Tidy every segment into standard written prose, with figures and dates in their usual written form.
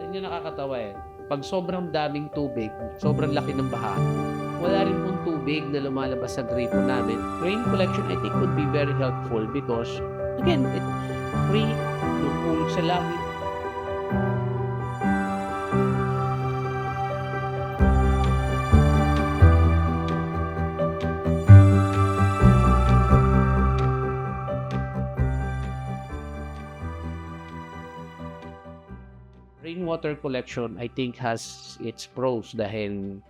Yun yung nakakatawa eh. Pag sobrang daming tubig, sobrang laki ng baha, wala rin pong tubig na lumalabas sa gripo namin. Rain collection, I think, would be very helpful because, again, it's free, tulong sa langit. Rainwater collection, I think, has its pros dahil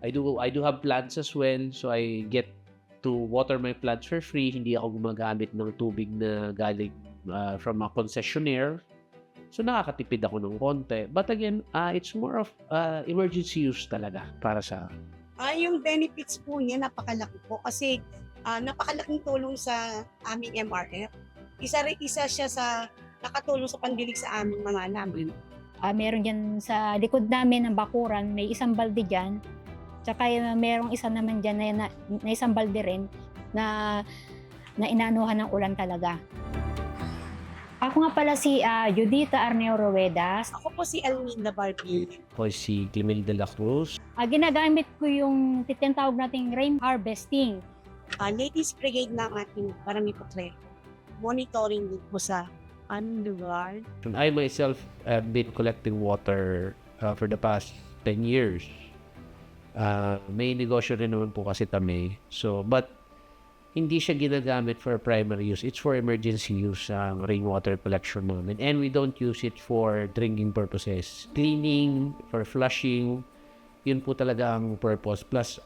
I do have plants as well, so I get to water my plants for free. Hindi ako gumagamit ng tubig na galing from a concessionaire. So nakakatipid ako ng konti. But again, it's more of emergency use talaga para sa Yung benefits po niya napakalaki po kasi napakalaking tulong sa aming MRF. Isa siya sa nakatulong sa pandilig sa aming mga namin. Meron dyan sa likod namin ng bakuran, may isang balde dyan. Tsaka merong isa naman dyan na isang balde rin na inaanuhan ng ulan talaga. Ako nga pala si Judita Arneo Ruedas. Ako po si Elminda Barbie. ako si Clemil de la Cruz. Ginagamit ko yung tinatawag nating rain harvesting. Ladies Brigade ng ating Paramipotre. Monitoring din po sa anong lugar. I myself have been collecting water for the past 10 years. May negosyo rin naman po kasi kami. So, but hindi siya ginagamit for primary use. It's for emergency use ang rainwater collection namin. And we don't use it for drinking purposes. Cleaning, for flushing, yun po talaga ang purpose. Plus,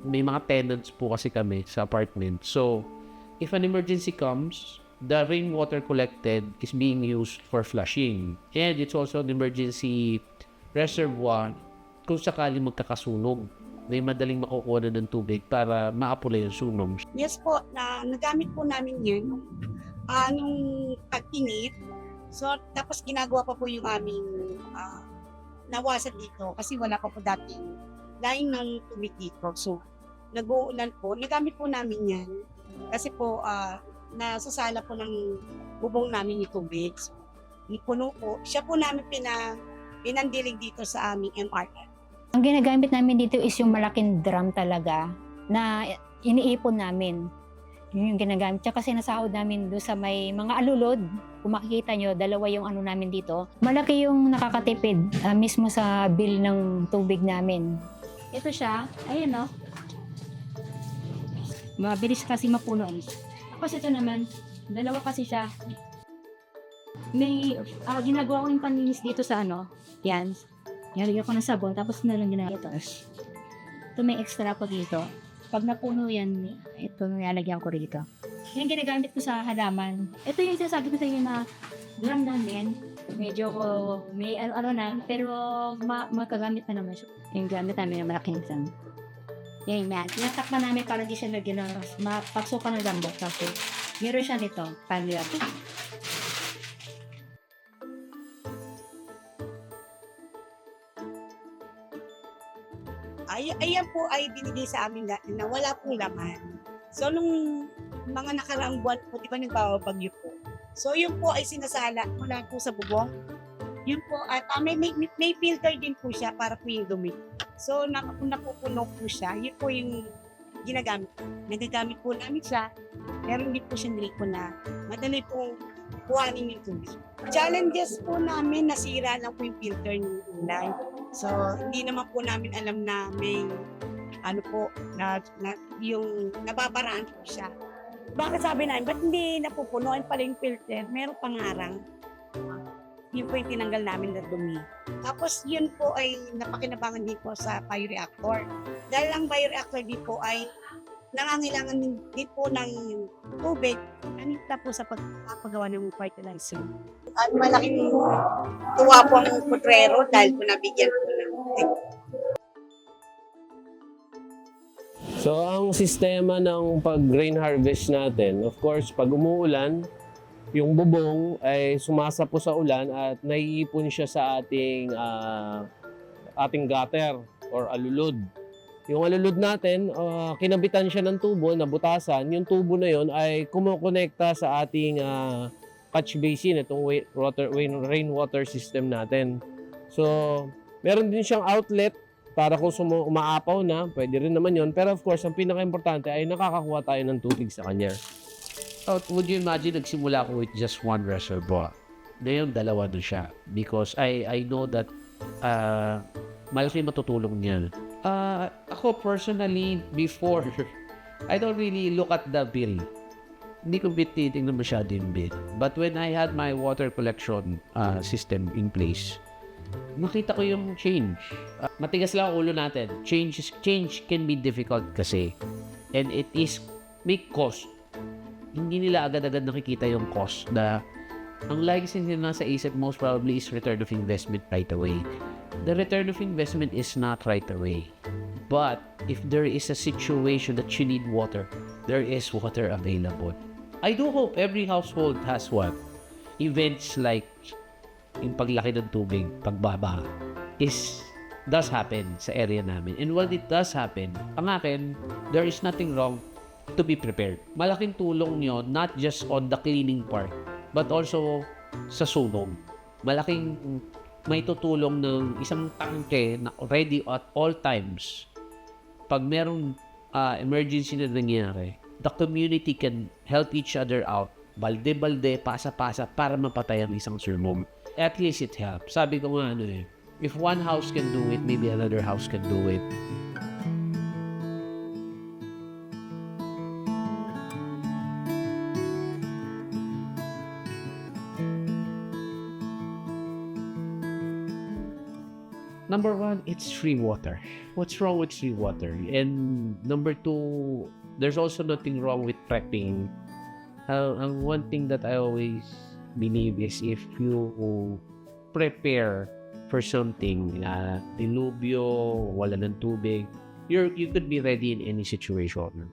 may mga tenants po kasi kami sa apartment. So, if an emergency comes, the rainwater collected is being used for flushing. And it's also an emergency reservoir kung sakali magkakasunog. May madaling makukuha ng tubig para maapula yung sunog. Yes po, nagamit po namin yun nung pag-init. So, tapos ginagawa pa po yung aming nawasan dito kasi wala pa po dating line ng tubig dito. So, nag-uulan po. Nagamit po namin yan kasi po nasasala po ng bubong namin yung tubig. So, puno po. Siya po namin pinandilig dito sa aming MRF. Ang ginagamit namin dito is yung malaking drum talaga na iniipon namin. Yun yung ginagamit. Tsaka sinasahod namin doon sa may mga alulod. Kung makikita nyo, dalawa yung ano namin dito. Malaki yung nakakatipid mismo sa bill ng tubig namin. Ito siya. Ayan o. Mabilis kasi mapuno. Tapos ito naman, dalawa kasi siya. May ginagawa ko yung panlinis dito sa ano. Yan. Nilagyan ko ng sabon, tapos nalagyan ito. Ito may extra po dito. Pag napuno yan, ito nilagyan ko rito. Yung ginagamit ko sa halaman. Ito yung sinasabi ko sa inyo na drum namin. Medyo may ano na, pero magkagamit na naman siya. Yung gamit namin yung malaking isang. Yan, tinatakpan namin para di siya mapaksukan ng lambok. Kasi meron siya nito. Paano Ayan po ay binigay sa amin dati na wala pong laman. So, nung mga nakaraang buwan po, di ba nagbabagyo po? So, yun po ay sinasala mula po sa bubong. Yun po, at may filter din po siya para po yung dumi. So, napupuno po siya. Yun po yung ginagamit. Nagagamit po namin siya. Pero hindi po siya nilipo na madali pong kuhanin yung tubig. Challenges po namin, nasira lang po yung filter ng ulay. So, hindi naman po namin alam na may yung nababaraan po siya. Bakit sabi namin, ba't hindi napupunuan pala yung filter? Meron pangarang. Yun po yung tinanggal namin na dumi. Tapos yun po ay napakinabangan din po sa bioreactor. Dahil ang bioreactor din po ay nangangailangan din po ng tubig. Anita po sa pagpagawa ng fertilizer. At malaking tuwa po ang putrero dahil po nabigyan po ng tubig. So, ang sistema ng pag-grain harvest natin, of course, pag umuulan, yung bubong ay sumasapo sa ulan at naiipon siya sa ating gutter or alulod. Yung alulod natin, kinabitan siya ng tubo na butasan. Yung tubo na yon ay kumukonekta sa ating catch basin, itong rainwater system natin. So, meron din siyang outlet para kung umaapaw na, pwede rin naman yon. Pero of course, ang pinaka-importante ay nakakakuha tayo ng tubig sa kanya. Would you imagine nagsimula ako with just one reservoir? Ngayon, dalawa na siya. Because I know that malaki matutulong niyan. Ako personally, before, I don't really look at the bill. Hindi ko tinitingnan masyado yung bill. But when I had my water collection system in place, nakita ko yung change. Matigas lang ang ulo natin. Change can be difficult kasi. And it is may cost. Hindi nila agad-agad nakikita yung cost na ang lagi nila nasa isip most probably is return of investment right away. The return of investment is not right away. But if there is a situation that you need water, there is water available. I do hope every household has what? Events like yung paglaki ng tubig, pagbabaha, does happen sa area namin. And when it does happen, ang akin, there is nothing wrong to be prepared. Malaking tulong nyo, not just on the cleaning part, but also sa sunog. Malaking may tutulong ng isang tangke na ready at all times. Pag merong emergency na nangyari, the community can help each other out. Balde-balde, pasa-pasa, para mapatay ang isang sunog. At least it helps. Sabi ko nga if one house can do it, maybe another house can do it. Number one, it's free water. What's wrong with free water? And number two, there's also nothing wrong with prepping. Ang one thing that I always believe is if you prepare for something, dilubyo, wala ng tubig, you could be ready in any situation.